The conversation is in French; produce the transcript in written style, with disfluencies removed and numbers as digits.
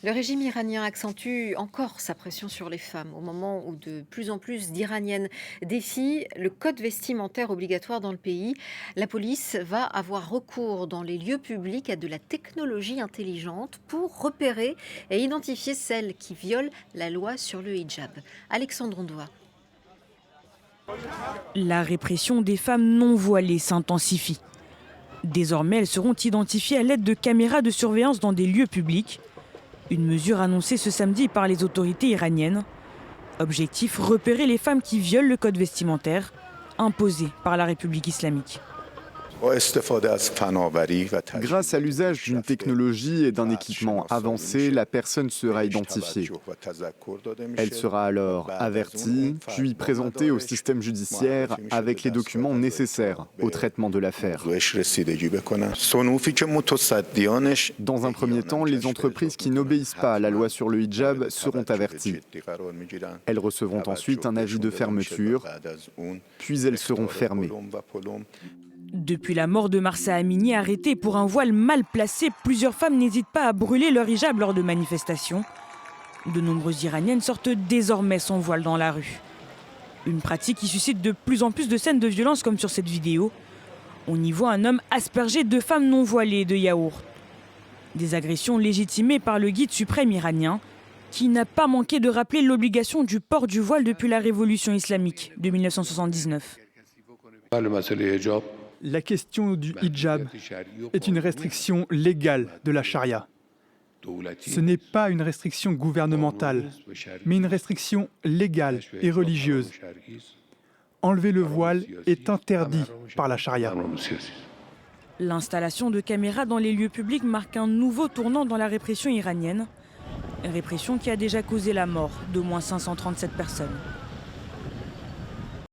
Le régime iranien accentue encore sa pression sur les femmes au moment où de plus en plus d'Iraniennes défient le code vestimentaire obligatoire dans le pays. La police va avoir recours dans les lieux publics à de la technologie intelligente pour repérer et identifier celles qui violent la loi sur le hijab. Alexandre Ondoa. La répression des femmes non voilées s'intensifie. Désormais, elles seront identifiées à l'aide de caméras de surveillance dans des lieux publics. Une mesure annoncée ce samedi par les autorités iraniennes. Objectif, repérer les femmes qui violent le code vestimentaire imposé par la République islamique. Grâce à l'usage d'une technologie et d'un équipement avancé, la personne sera identifiée. Elle sera alors avertie, puis présentée au système judiciaire avec les documents nécessaires au traitement de l'affaire. Dans un premier temps, les entreprises qui n'obéissent pas à la loi sur le hijab seront averties. Elles recevront ensuite un avis de fermeture, puis elles seront fermées. Depuis la mort de Mahsa Amini, arrêtée pour un voile mal placé, plusieurs femmes n'hésitent pas à brûler leur hijab lors de manifestations. De nombreuses Iraniennes sortent désormais sans voile dans la rue. Une pratique qui suscite de plus en plus de scènes de violence comme sur cette vidéo. On y voit un homme aspergé de femmes non voilées de yaourt. Des agressions légitimées par le guide suprême iranien, qui n'a pas manqué de rappeler l'obligation du port du voile depuis la révolution islamique de 1979. La question du hijab est une restriction légale de la charia. Ce n'est pas une restriction gouvernementale, mais une restriction légale et religieuse. Enlever le voile est interdit par la charia. L'installation de caméras dans les lieux publics marque un nouveau tournant dans la répression iranienne. Une répression qui a déjà causé la mort d'au moins 537 personnes.